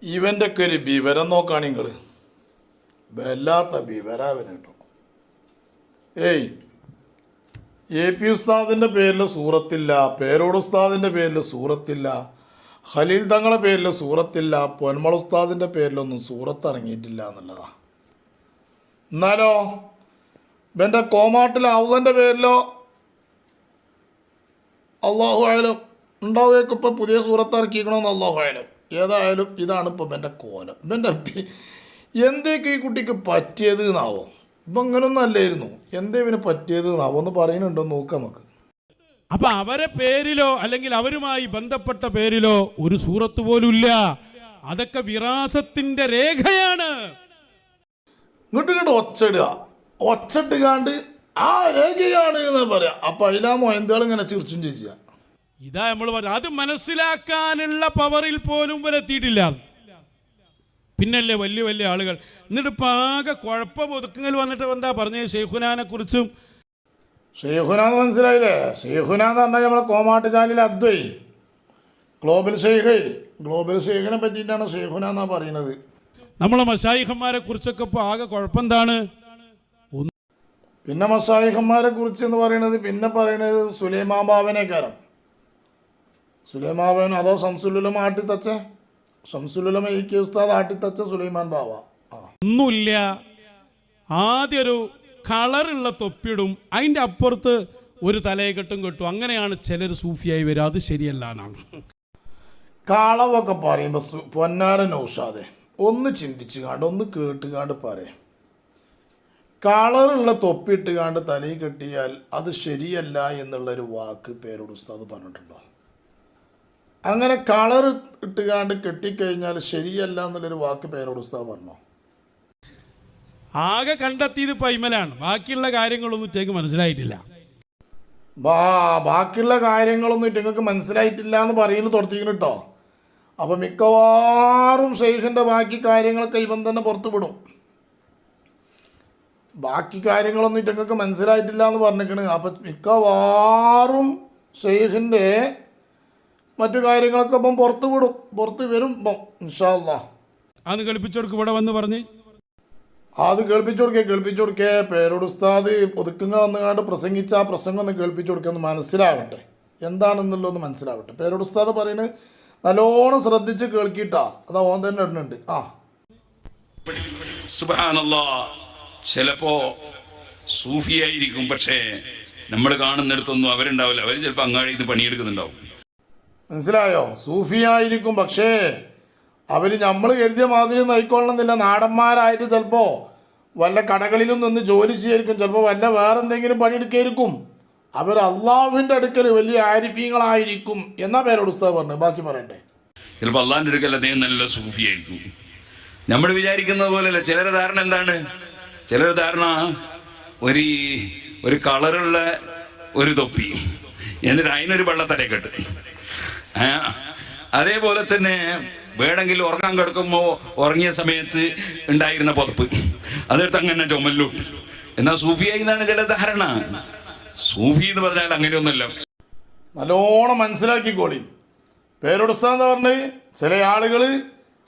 ഇവൻ്റെ ഒക്കെ ഒരു വിവരം നോക്കാണ് നിങ്ങൾ. വല്ലാത്ത വിവരാവൻ കേട്ടോ. ഏയ്, AP ഉസ്താദിൻ്റെ പേരിൽ സൂറത്തില്ല, പേരോട് ഉസ്താദിൻ്റെ പേരിൽ സൂറത്തില്ല, ഖലീൽ തങ്ങളുടെ പേരിൽ സൂറത്തില്ല, പൊന്മൾ ഉസ്താദിൻ്റെ പേരിലൊന്നും സൂറത്ത് ഇറങ്ങിയിട്ടില്ല എന്നുള്ളതാണ്. എന്നാലോ ഇവൻ്റെ കോമാട്ടിൽ ഔദൻ്റെ പേരിലോ അള്ളാഹു ആയാലും ഉണ്ടാവുകയൊക്കെ ഇപ്പം പുതിയ സൂറത്ത് ഇറക്കിക്കണമെന്ന് അള്ളാഹു ആയാലും. ഏതായാലും ഇതാണ് ഇപ്പം ഇവൻ്റെ കോലം. ഇവൻ്റെ എന്തേക്കും ഈ കുട്ടിക്ക് പറ്റിയത് എന്നാവോ? ഇപ്പം അങ്ങനൊന്നും അല്ലായിരുന്നു. എന്തേ ഇവന് പറ്റിയത് എന്നാവോ ഒന്ന് പറയുന്നുണ്ടോ നോക്കാം നമുക്ക്. അപ്പൊ അവരെ പേരിലോ അല്ലെങ്കിൽ അവരുമായി ബന്ധപ്പെട്ട പേരിലോ ഒരു സൂറത്ത് പോലും ഇല്ല. അതൊക്കെ വിറാസത്തിന്റെ രേഖയാണ്. ഇങ്ങോട്ട് ഒച്ചയിടുക, ഒച്ചട്ടുകാണ്ട് ആ രേഖയാണ് എന്ന് പറയാം. അപ്പൊ അതിലാമോ എന്താണ് ഇങ്ങനെ ചിരിച്ചും ചോദിച്ചാ ഇതാ നമ്മൾ പറഞ്ഞു. അത് മനസ്സിലാക്കാനുള്ള പവറിൽ പോലും വരെത്തിയിട്ടില്ല. പിന്നല്ലേ വലിയ വലിയ ആളുകൾ. എന്നിട്ട് ഇപ്പം ആകെ കുഴപ്പം ഒതുക്കങ്ങൾ വന്നിട്ട് എന്താ പറഞ്ഞത് ഷെയ്ഖുനാനെ കുറിച്ചും. ഷെയ്ഖുനാന്ന് മനസ്സിലായില്ലേ? ഷെയ്ഖുനാന്ന് പറഞ്ഞാൽ നമ്മളെ കോമാട്ടുചാലിൽ അദ്വൈ ഗ്ലോബൽ ഷെയ്ഖിനെ പറ്റിയിട്ടാണ് ഷെയ്ഖുനാന്നാ പറയുന്നത്. നമ്മളെ മശായിഖന്മാരെ കുറിച്ചൊക്കെ ഇപ്പോൾ ആകെ കുഴപ്പം എന്താണ്? പിന്നെ മശായിഖന്മാരെ കുറിച്ച് എന്ന് പറയുന്നത് പിന്നെ പറയുന്നത് സുലൈമാൻ ബാബനേക്കാരം. സുലൈമാൻ ബാബൻ അതോ ശംസുലുലമ ആട്ടിത്തച്ച ശംസുലുലമ AK ഉസ്താദ് ആട്ടിത്തച്ച സുലൈമാൻ ബാബ ഒന്നുമില്ല. ആദ്യം ഒരു കളറുള്ള തൊപ്പിയിടും, അതിൻ്റെ അപ്പുറത്ത് ഒരു തലയെക്കെട്ടും കെട്ടും. അങ്ങനെയാണ് ചിലർ സൂഫിയായി വരിക. അത് ശരിയല്ല എന്നാണ്. കളവൊക്കെ പറയുമ്പോൾ പൊന്നാര നൗഷാദെ ഒന്ന് ചിന്തിച്ചു കാണ്ട് ഒന്ന് കേട്ടുകാണ്ട് പറയാം. കളറുള്ള തൊപ്പിയിട്ട് കാണ്ട് തലയിൽ കെട്ടിയാൽ അത് ശരിയല്ല എന്നുള്ളൊരു വാക്ക് പേരോട് ഉസ്താദ് പറഞ്ഞിട്ടുണ്ടോ? അങ്ങനെ കളർ ഇട്ടുകാണ്ട് കെട്ടിക്കഴിഞ്ഞാൽ ശരിയല്ല എന്നുള്ളൊരു വാക്ക് പേരോട് ഉസ്താദ് പറഞ്ഞോ? ആകെ കണ്ടെത്തിയത് പൈമലാണ്. ബാക്കിയുള്ള കാര്യങ്ങളൊന്നും ഇറ്റേക്ക് മനസ്സിലായിട്ടില്ല. ബാക്കിയുള്ള കാര്യങ്ങളൊന്നും ഇറ്റങ്ങൾക്ക് മനസ്സിലായിട്ടില്ല എന്ന് പറയുന്നു തുടത്തിക്കുന്നു കേട്ടോ. അപ്പം മിക്കവാറും ഷെയ്ഖിൻ്റെ ബാക്കി കാര്യങ്ങളൊക്കെ ഇവൻ തന്നെ പുറത്തു വിടും. ബാക്കി കാര്യങ്ങളൊന്നും ഇറ്റങ്ങൾക്ക് മനസ്സിലായിട്ടില്ല എന്ന് പറഞ്ഞിരിക്കണ്. അപ്പം മിക്കവാറും ഷെയ്ഖിൻ്റെ മറ്റു കാര്യങ്ങളൊക്കെ ഇപ്പം പുറത്ത് വരും ഇപ്പം ഇൻഷാ അല്ലാഹ്. അത് കേൾപ്പിച്ചോർക്ക് ഇവിടെ വന്ന് പറഞ്ഞ് അത് കേൾപ്പിച്ചു കൊടുക്കേ. പേരോട് ഉസ്താദ് ഒതുക്കുങ്ങ വന്നുകാണ്ട് പ്രസംഗിച്ച ആ പ്രസംഗം ഒന്ന് കേൾപ്പിച്ചു കൊടുക്കുക, ഒന്ന് മനസ്സിലാവട്ടെ എന്താണെന്നുള്ളതൊന്ന് മനസ്സിലാവട്ടെ. പേരോട് ഉസ്താദ് പറയുന്നത് നല്ലോണം ശ്രദ്ധിച്ച് കേൾക്കിട്ടാ. അതാ ഓൻ തന്നെ ഇടുന്നുണ്ട്. സുബ്ഹാനല്ലാഹ്. ചിലപ്പോ സൂഫിയായിരിക്കും, പക്ഷേ നമ്മൾ കാണുന്നിടത്തൊന്നും അവരുണ്ടാവില്ല. അവർ ചിലപ്പോൾ അങ്ങാടി ഇത് പണിയെടുക്കുന്നുണ്ടാവും. മനസ്സിലായോ? സൂഫിയായിരിക്കും, പക്ഷേ അവർ നമ്മൾ കരുതിയ മാതിരി നയിക്കൊള്ളണമെന്നില്ല. നാടന്മാരായിട്ട് ചിലപ്പോൾ വല്ല കടകളിലും നിന്ന് ജോലി ചെയ്യായിരിക്കും, ചിലപ്പോൾ വല്ല വേറെ എന്തെങ്കിലും പണിയെടുക്കായിരിക്കും. അവർ അള്ളാഹുവിൻ്റെ അടുക്കൽ വലിയ ആരിഫീങ്ങളായിരിക്കും എന്നാ പേരോട് ഉസ്താദ് പറഞ്ഞു. ബാക്കി പറയട്ടെ. ചിലപ്പോൾ അള്ളാഹിൻ്റെ അടുക്കൽ അദ്ദേഹം നല്ല സൂഫിയായിരിക്കും. നമ്മൾ വിചാരിക്കുന്നത് പോലെയല്ല. ചിലരുടെ ധാരണ എന്താണ്? ചിലരുടെ ധാരണ ഒരു കളറുള്ള ഒരു തൊപ്പി, എന്നിട്ട് അതിനൊരു വെള്ളത്തലക്കെട്ട്. അതേപോലെ തന്നെ വേണമെങ്കിൽ ഉറങ്ങാൻ കിടക്കുമ്പോൾ ഉറങ്ങിയ സമയത്ത് ഉണ്ടായിരുന്ന പുതപ്പ് അതെടുത്ത് അങ്ങനെ ചുമലിലോട്ട്. എന്നാൽ സൂഫിയായി എന്നാണ് ചില ധാരണ. സൂഫി എന്ന് പറഞ്ഞാൽ അങ്ങനെയൊന്നുമല്ല. നല്ലോണം മനസ്സിലാക്കിക്കോളി. പേരോട് ഉസ്താദ് എന്താ പറഞ്ഞത്? ചില ആളുകൾ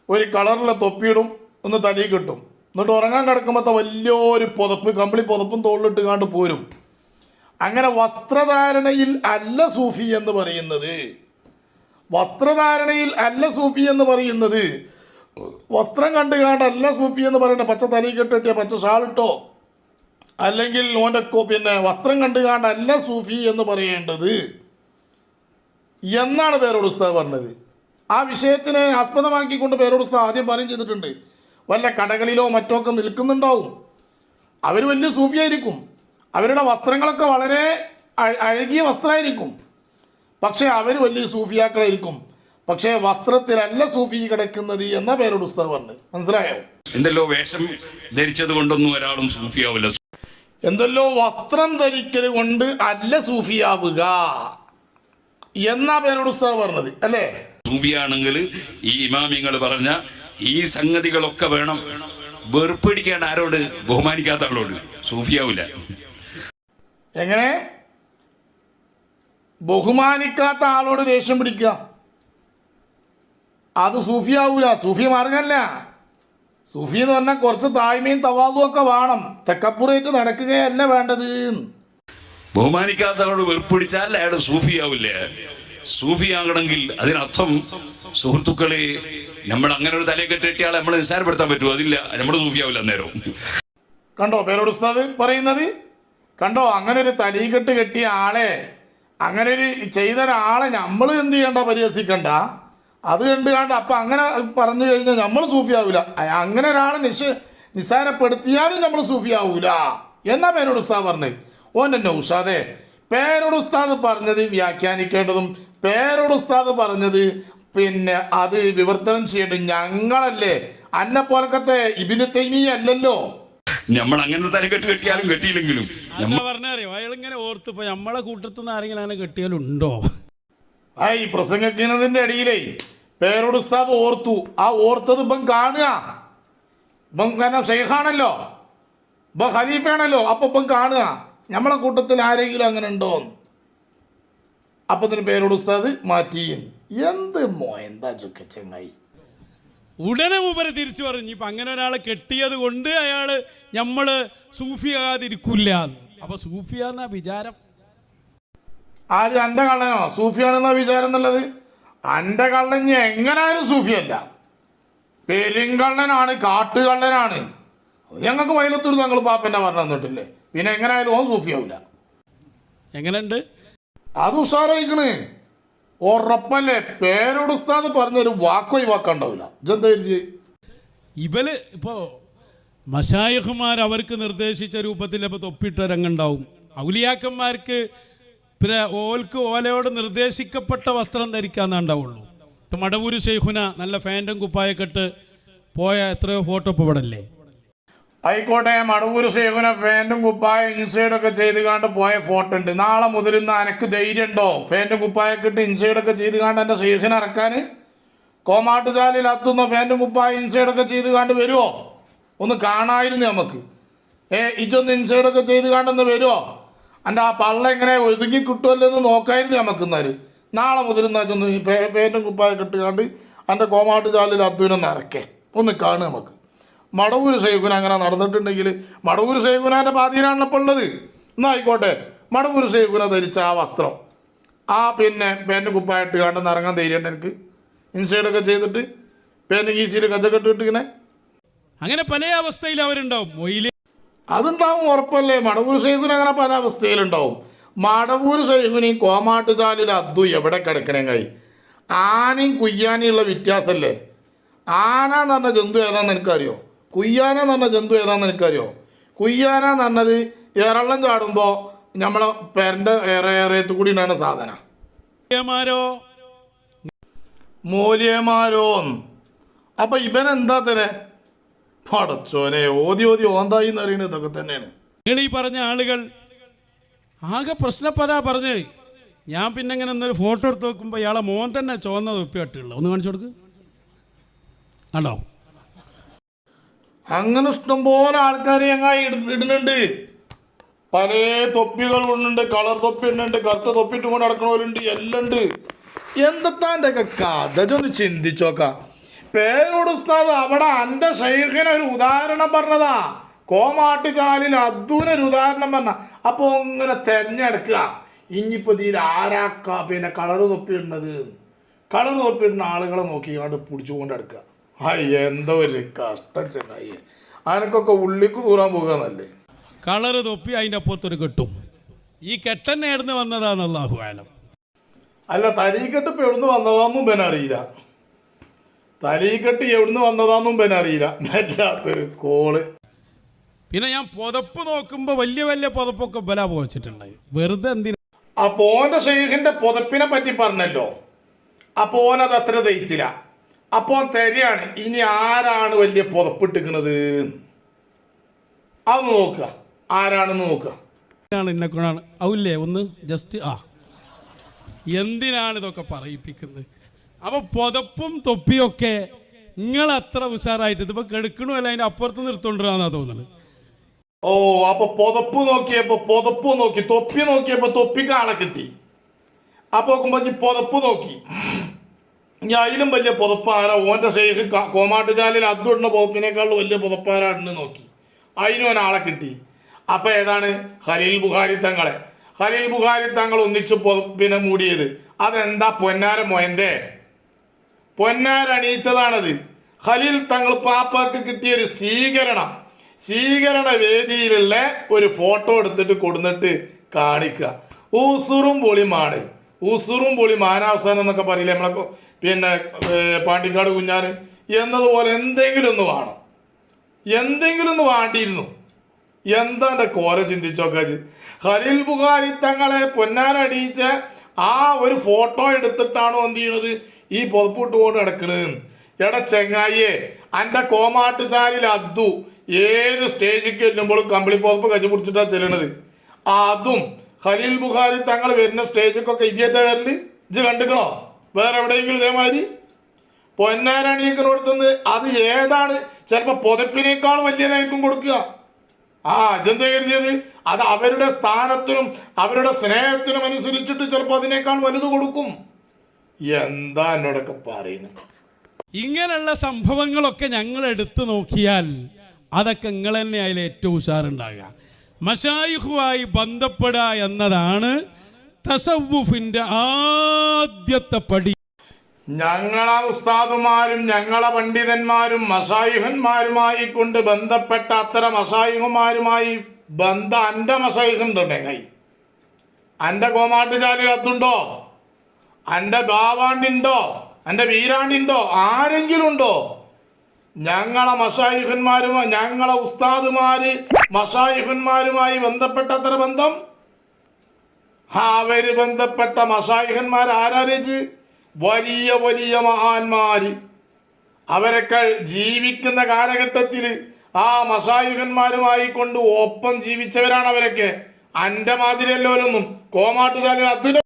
ഒരു കളറുള്ള തൊപ്പിയിടും, ഒന്ന് തലയിൽ കിട്ടും, എന്നിട്ട് ഉറങ്ങാൻ കിടക്കുമ്പോഴത്തെ വലിയൊരു പുതപ്പ് കമ്പിളി പുതപ്പും തോളിലിട്ട് കാണ്ട് പോരും. അങ്ങനെ വസ്ത്രധാരണയിൽ അല്ല സൂഫി എന്ന് പറയുന്നത്. വസ്ത്രം കണ്ടുകാണ്ടല്ല സൂഫി എന്ന് പറയണ്ട. പച്ച തലയിൽ കെട്ടിട്ടിയ പച്ച ഷാളിട്ടോ അല്ലെങ്കിൽ ഓൻ്റെ വസ്ത്രം കണ്ടുകാണ്ടല്ല സൂഫി എന്ന് പറയേണ്ടത് എന്നാണ് പേരോട് ഉസ്താദ് പറഞ്ഞത്. ആ വിഷയത്തിനെ ആസ്പദമാക്കിക്കൊണ്ട് പേരോട് ഉസ്താദ് ആദ്യം പറയും ചെയ്തിട്ടുണ്ട്. വല്ല കടകളിലോ മറ്റോ ഒക്കെ നിൽക്കുന്നുണ്ടാവും. അവർ വലിയ സൂഫിയായിരിക്കും. അവരുടെ വസ്ത്രങ്ങളൊക്കെ വളരെ അഴകിയ വസ്ത്രമായിരിക്കും. പക്ഷേ അവർ വലിയ സൂഫിയാക്കളായിരിക്കും. പക്ഷേ വസ്ത്രത്തിലല്ല സൂഫി കിടക്കുന്നത് എന്ന പേരോട് ഉസ്താദ് പറഞ്ഞു. മനസ്സിലായോ? എന്തല്ലോ വേഷം ധരിച്ചത് കൊണ്ടൊന്നും ഒരാളും സൂഫിയാവില്ല. എന്തല്ലോ വസ്ത്രം ധരിക്കൽ കൊണ്ട് അല്ല സൂഫിയാവുക എന്നാ പേരോട് ഉസ്താദ് പറഞ്ഞത് അല്ലേ? സൂഫിയാണെങ്കിൽ ഈ ഇമാമിങ്ങൾ പറഞ്ഞ ഈ സംഗതികളൊക്കെ വേണം. വെറുപ്പിടിക്കാൻ ആരോട്? ബഹുമാനിക്കാത്ത ആളോട് സൂഫിയാവില്ല. എങ്ങനെ? ബഹുമാനിക്കാത്ത ആളോട് ദേഷ്യം പിടിക്കുക. അത് സൂഫി ആവൂല, സൂഫി മാർഗമല്ല. സൂഫി എന്ന് പറഞ്ഞാൽ കുറച്ച് താഴ്മയും തവാതും ഒക്കെ വേണം, തെക്കപ്പുറേറ്റ് നടക്കുകയല്ല വേണ്ടത്. ബഹുമാനിക്കാത്തവരോട് വെറുപ്പിടിച്ചാൽ അയാൾ സൂഫിയാവില്ലേ? സൂഫിയാകണമെങ്കിൽ അതിനർത്ഥം സുഹൃത്തുക്കളെ, നമ്മൾ അങ്ങനെ ഒരു തലയെ കെട്ടിയാൽ നമ്മൾ നിസ്സാരപ്പെടുത്താൻ പറ്റുമോ? അതില്ല, നമ്മൾ സൂഫിയാവില്ല അന്നേരം. കണ്ടോ പേരോട് ഉസ്താദ് പറയുന്നത്? കണ്ടോ, അങ്ങനെ ഒരു തലീകെട്ട് കെട്ടിയ ആളെ, അങ്ങനെ ഒരു ചെയ്ത ഒരാളെ നമ്മൾ എന്ത് ചെയ്യണ്ട, പരിഹസിക്കണ്ട. അത് കണ്ട് അപ്പം അങ്ങനെ പറഞ്ഞു കഴിഞ്ഞാൽ നമ്മൾ സൂഫിയാവില്ല. അങ്ങനെ ഒരാളെ നിസ്സാരപ്പെടുത്തിയാലും നമ്മൾ സൂഫിയാവൂല എന്നാ പേരോട് ഉസ്താദ് പറഞ്ഞത്. ഓൻ തന്നെ ഉസ്താദേ, പേരോട് ഉസ്താദ് പറഞ്ഞത് വ്യാഖ്യാനിക്കേണ്ടതും പേരോട് ഉസ്താദ് പറഞ്ഞത് പിന്നെ അത് വിവർത്തനം ചെയ്യേണ്ടത് ഞങ്ങളല്ലേ, അന്നെ പോലക്കത്തെ ഇബ്നു തൈമിയ്യ അല്ലല്ലോ. നമ്മൾ അങ്ങനെ തലക്കെട്ട് കെട്ടിയാലും കെട്ടിയില്ലെങ്കിലും പറഞ്ഞറിയോ അയാളിങ്ങനെ ഓർത്തിപ്പോ നമ്മളെ കൂട്ടത്തിൽ നിന്ന് ആരെങ്കിലും അങ്ങനെ കെട്ടിയാലുണ്ടോ? ഈ പ്രസംഗിക്കുന്നതിൻ്റെ ഇടയിലേ പേരോട് ഉസ്താദ് ഓർത്തു. ആ ഓർത്തത് ഇപ്പം കാണുക, ഇപ്പം കാരണം ഷെയ്ഖാണല്ലോ, ഇപ്പം ഖലീഫയാണല്ലോ. അപ്പം ഇപ്പം കാണുക നമ്മളെ കൂട്ടത്തിൽ ആരെങ്കിലും അങ്ങനെ ഉണ്ടോ. അപ്പത്തിന് പേരോട് ഉസ്താദ് മാറ്റി. എന്ത് എന്താ ചുക്ക ചെങ്ങായി. ഉടനെ മൂപ്പര് തിരിച്ചു പറഞ്ഞു, ഇപ്പം അങ്ങനെ ഒരാളെ കെട്ടിയത് കൊണ്ട് അയാൾ നമ്മൾ സൂഫിയാകാതിരിക്കില്ല. അപ്പൊ സൂഫിയാന്നാ വിചാരം? ആര്? എൻ്റെ കള്ളനോ സൂഫിയാണെന്നാ വിചാരം എന്നുള്ളത്? എൻ്റെ കള്ളൻ എങ്ങനായാലും സൂഫിയല്ല, പെരുങ്കള്ളനാണ്, കാട്ടുകള്ളനാണ്. ഞങ്ങൾക്ക് വയലത്തൂർ തങ്ങൾ പാപ്പൻ്റെ പറഞ്ഞു തന്നിട്ടില്ലേ, പിന്നെ എങ്ങനായാലും ഓൻ സൂഫിയാവില്ല. എങ്ങനെയുണ്ട്? അത് ഉഷാറായിക്കണ്, ഉറപ്പല്ലേ. പേരോട് ഉസ്താദ് പറഞ്ഞൊരു വാക്കുണ്ടാവില്ല. ഇവല് ഇപ്പോ മശായിഖുമാർ അവർക്ക് നിർദ്ദേശിച്ച രൂപത്തിൽ ഇപ്പോൾ തൊപ്പിട്ട രംഗുണ്ടാവും. ഔലിയാക്കന്മാർക്ക് പിന്നെ ഓലയോട് നിർദ്ദേശിക്കപ്പെട്ട വസ്ത്രം ധരിക്കാന്നുണ്ടാവുള്ളൂ. ഇപ്പം മടവൂര് ശൈഖുന നല്ല ഫാൻറ്റും കുപ്പായൊക്കെ പോയ എത്രയോ ഫോട്ടോ ഇപ്പോൾ ഇവിടെ അല്ലേ? ആയിക്കോട്ടെ, മടവൂര് ശൈഖുന ഫാൻറ്റും കുപ്പായം ഇൻസൈഡൊക്കെ ചെയ്ത് കാണ്ട് പോയ ഫോട്ടോ ഉണ്ട്. നാളെ മുതലിന്ന് എനക്ക് ധൈര്യം ഉണ്ടോ ഫാൻറ്റും കുപ്പായൊക്കെ ഇട്ട് ഇൻസൈഡൊക്കെ ചെയ്ത് കാണ്ട് എൻ്റെ ശൈഖിനെ ഇറക്കാൻ? കോമാട്ടുചാലിൽ അത്തുന്ന ഫാൻറ്റും കുപ്പായം ഇൻസൈഡൊക്കെ ചെയ്ത് കാണ്ട് വരുമോ? ഒന്ന് കാണായിരുന്നു നമുക്ക്. ഇതൊന്ന് ഇൻസൈഡൊക്കെ ചെയ്ത് കാണ്ടൊന്ന് വരുമോ? എൻ്റെ ആ പള്ള എങ്ങനെ ഒതുങ്ങി കിട്ടുമല്ലോ എന്ന് നോക്കായിരുന്നു നമുക്ക്. എന്നാൽ നാളെ മുതലിന്നാച്ചൊന്ന് ഫാൻറ്റും കുപ്പായൊക്കെ ഇട്ടുകാണ്ട് എൻ്റെ കോമാട്ടുചാലിൽ അത്തുവിനൊന്ന് ഇറക്കേ ഒന്ന് കാണുക നമുക്ക്. മടവൂര് ശൈഖുന അങ്ങനെ നടന്നിട്ടുണ്ടെങ്കിൽ മടവൂര് ശൈഖുനാൻ്റെ പാതിയിലാണല്ലോ ഇപ്പോൾ ഉള്ളത്. എന്നായിക്കോട്ടെ, മടവൂര് ശൈഖുന ധരിച്ച ആ വസ്ത്രം, ആ പിന്നെ പാൻറ്റും കുപ്പായിട്ട് കണ്ടെന്ന് ഇറങ്ങാൻ ധൈര്യമുണ്ട് എനിക്ക്. ഇൻസൈഡൊക്കെ ചെയ്തിട്ട് പാൻറ്റും കീസിയിൽ കച്ചക്കെട്ടിട്ട് ഇങ്ങനെ അങ്ങനെ പല അവസ്ഥയിൽ അവരുണ്ടാവും. അതുണ്ടാവും, ഉറപ്പല്ലേ. മടവൂര് ശൈഖുന അങ്ങനെ പല അവസ്ഥയിലുണ്ടാവും. മടവൂര് ശൈഖുനയും കോമാട്ടുചാലിൽ അദ്ദു എവിടെ കിടക്കണേങ്ങായി? ആനയും കുയ്യാനയുള്ള വ്യത്യാസമല്ലേ? ആന എന്ന് പറഞ്ഞ ജന്തു ഏതാണെന്ന് എനിക്കറിയോ? കുയ്യാന എന്ന് പറഞ്ഞ ജന്തു ഏതാണെന്ന് എനിക്കറിയോ? കുയ്യാന എന്ന് പറഞ്ഞത് ഏറെള്ളം ചാടുമ്പോൾ നമ്മളെ പേരൻ്റെ ഏറേത്ത് കൂടി ഉണ്ടാകുന്ന സാധന. മൂല്യമാരോ? അപ്പം ഇവനെന്താ തന്നെ പടച്ചോനെ ഓതി ഓന്തായി എന്ന് അറിയണത് ഇതൊക്കെ തന്നെയാണ്. നിങ്ങൾ ഈ പറഞ്ഞ ആളുകൾ ആകെ പ്രശ്നപ്പതാ പറഞ്ഞ്. ഞാൻ പിന്നെ ഇങ്ങനെ ഒന്നൊരു ഫോട്ടോ എടുത്ത് നോക്കുമ്പോൾ ഇയാളെ മോൻ തന്നെ ചുവന്ന തൊപ്പിയായിട്ടുള്ള ഒന്ന് കാണിച്ചു കൊടുക്ക്. ആണോ? അങ്ങനെ ഇഷ്ടംപോലെ ആൾക്കാർ ഞങ്ങൾ ഇടുന്നുണ്ട്. പല തൊപ്പികൾ കൊണ്ടുണ്ട്, കളർ തൊപ്പി ഉണ്ട്, കറുത്ത തൊപ്പിട്ട് കൊണ്ട് നടക്കണവരുണ്ട്, എല്ലാം ഉണ്ട്. എന്തെത്താൻ്റെ ഒക്കെ കഥ ഒന്ന് ചിന്തിച്ചോക്കാം. പേരോട് ഉസ്താദ് അവിടെ എൻ്റെ ശൈഖിന് ഒരു ഉദാഹരണം പറഞ്ഞതാ, കോമാട്ടുചാലിൽ അദ്ദൂനൊരു ഉദാഹരണം പറഞ്ഞ. അപ്പോൾ ഇങ്ങനെ തിരഞ്ഞെടുക്കുക ഇനിയിപ്പോൾ ഇതിൽ ആരാക്ക പിന്നെ കളർ തൊപ്പി ഇടുന്നത്, കളർ തൊപ്പി ഇടുന്ന ആളുകളെ നോക്കി കണ്ട് പിടിച്ചുകൊണ്ട് എടുക്കുക. എന്തോ ഒരു കഷ്ടം ചെന്നായി. അതിനൊക്കെ ഉള്ളിക്ക് തൂറാൻ പോകുകയെന്നല്ലേ. കളറ് തൊപ്പി അതിൻ്റെ അപ്പുറത്തൊരു കെട്ടും. ഈ കെട്ടന്നെ എവിടുന്ന് വന്നതാണ് അല്ലാഹു ആലം. അല്ല, തലീക്കെട്ട് ഇപ്പം എവിടുന്ന് വന്നതാന്നും പിന്നെ അറിയില്ല. തലീക്കെട്ട് എവിടുന്ന് വന്നതാന്നും പിന്നെ അറിയില്ല. വല്ലാത്തൊരു കോള്. പിന്നെ ഞാൻ പുതപ്പ് നോക്കുമ്പോൾ വലിയ വലിയ പുതപ്പൊക്കെ ബല പോച്ചിട്ടുണ്ടായി. വെറുതെ എന്തിനാ? അപ്പോൾ ഓൻ്റെ ഷെയ്ഖിൻ്റെ പുതപ്പിനെ പറ്റി പറഞ്ഞല്ലോ. അപ്പോൾ ഓനത് അത്ര ദഹിച്ചില്ല. അപ്പോൾ തരികയാണ് ഇനി ആരാണ് വലിയ പുതപ്പിട്ടിക്കണത് അതൊന്ന് നോക്കുക, ആരാണെന്ന് നോക്കുക. എന്നെക്കൊണ്ടാണ് ആവില്ലേ ഒന്ന് ജസ്റ്റ് എന്തിനാണ് ഇതൊക്കെ പറയിപ്പിക്കുന്നത്? അപ്പോൾ പുതപ്പും തൊപ്പിയൊക്കെ നിങ്ങൾ അത്ര ഉഷാറായിട്ട് ഇതിപ്പോൾ കെടുക്കണമല്ല, അതിൻ്റെ അപ്പുറത്ത് നിർത്തോണ്ടിരാന്നാ തോന്നുന്നത്. അപ്പൊ പുതപ്പ് നോക്കിയപ്പോ പുതപ്പ് നോക്കി, തൊപ്പി നോക്കിയപ്പോ തൊപ്പിക്ക് ആളെ കിട്ടി. അപ്പൊ നോക്കുമ്പോ പുതപ്പ് നോക്കി, ഇനി അതിലും വലിയ പുതപ്പാര ഓൻ്റെ ഷെയ്ഖ് കോമാട്ടുചാലിൽ അദ്ദുണ്ണ പുതപ്പിനേക്കാളും വലിയ പുതപ്പാരാണെന്ന് നോക്കി. അതിനും ഒരാളെ കിട്ടി. അപ്പം ഏതാണ്? ഖലീൽ ബുഖാരി തങ്ങളെ. ഖലീൽ ബുഖാരി തങ്ങൾ ഒന്നിച്ച് പുതപ്പിനെ മൂടിയത് അതെന്താ? പൊന്നാര മൊയന്തേ, പൊന്നാരണിയിച്ചതാണത്. ഖലീൽ തങ്ങൾ പാപ്പാക്ക് കിട്ടിയൊരു സ്വീകരണ വേദിയിലുള്ള ഒരു ഫോട്ടോ എടുത്തിട്ട് കൊടുന്നിട്ട് കാണിക്കുക. ഊസുറും പൊളിമാണ്, ഊസുറും പൊളി മാനാവസാനം എന്നൊക്കെ പറയില്ലേ നമ്മളെ പിന്നെ പാണ്ടിക്കാട് കുഞ്ഞാൻ എന്നതുപോലെ എന്തെങ്കിലും ഒന്ന് വേണം, എന്തെങ്കിലും ഒന്ന് വേണ്ടിയിരുന്നു. എന്താ എൻ്റെ കോല ചിന്തിച്ചോക്കാ. ഖലീൽ ബുഖാരി തങ്ങളെ പൊന്നാരടിയിച്ച ആ ഒരു ഫോട്ടോ എടുത്തിട്ടാണോ എന്ത് ചെയ്യണത് ഈ പുതപ്പിട്ട് കൊണ്ട് കിടക്കണത്? എടാ ചെങ്ങായിയെ, എൻ്റെ കോമാട്ടുചാലിൽ അദ്ദു ഏത് സ്റ്റേജിക്ക് ചെല്ലുമ്പോഴും കമ്പിളി പുതപ്പ് കജി പിടിച്ചിട്ടാണ് ചെല്ലണത്. അതും ഖലീൽ ബുഖാരി തങ്ങൾ വരുന്ന സ്റ്റേജിക്കൊക്കെ ഇതേറ്റാ വരല്. ഇജ് കണ്ടുക്കണോ വേറെ എവിടെയെങ്കിലും ഇതേമാതിരി? പൊന്നാരണിയിക്കണോടത്തുനിന്ന് അത് ഏതാണ്? ചിലപ്പോൾ പുതപ്പിനേക്കാൾ വലിയതായിരിക്കും കൊടുക്കുക. അജന്ത കരുതിയത് അത് അവരുടെ സ്ഥാനത്തിനും അവരുടെ സ്നേഹത്തിനും അനുസരിച്ചിട്ട് ചിലപ്പോൾ അതിനേക്കാൾ വലുത് കൊടുക്കും. എന്താ എന്നോടൊക്കെ പറയുന്നത്? ഇങ്ങനെയുള്ള സംഭവങ്ങളൊക്കെ ഞങ്ങൾ എടുത്തു നോക്കിയാൽ അതൊക്കെ നിങ്ങൾ തന്നെ അതിൽ ഏറ്റവും ഉഷാറുണ്ടാകുക. മശായിഖുമായി ബന്ധപ്പെടുക എന്നതാണ് തസവ്വുഫിൻ്റെ ആദ്യത്തെ പടി. ഞങ്ങളെ ഉസ്താദുമാരും ഞങ്ങളെ പണ്ഡിതന്മാരും മശായിഖന്മാരുമായി കൊണ്ട് ബന്ധപ്പെട്ട അത്തരം മശായിഖുമാരുമായി എൻ്റെ മശായിഖുണ്ടെങ്കിൽ എൻ്റെ കോമാട്ടുചാലിൽ അതുണ്ടോ? എൻ്റെ ബാവാണ്ടിണ്ടോ? എൻ്റെ വീരാണ്ടിണ്ടോ? ആരെങ്കിലും ഉണ്ടോ? ഞങ്ങളെ മശായിഖന്മാരുമായി, ഞങ്ങളെ ഉസ്താദുമാര് മശായിഖന്മാരുമായി ബന്ധപ്പെട്ട അത്ര ബന്ധം അവര് ബന്ധപ്പെട്ട മശായിഖന്മാർ ആരാരിച്ച്? വലിയ വലിയ മഹാന്മാര്. അവരൊക്കെ ജീവിക്കുന്ന കാലഘട്ടത്തിൽ ആ മശായിഖന്മാരുമായി കൊണ്ട് ഒപ്പം ജീവിച്ചവരാണ് അവരൊക്കെ. എൻ്റെ മാതിരിയല്ലോരൊന്നും കോമാട്ടുചാലിൽ അതിന്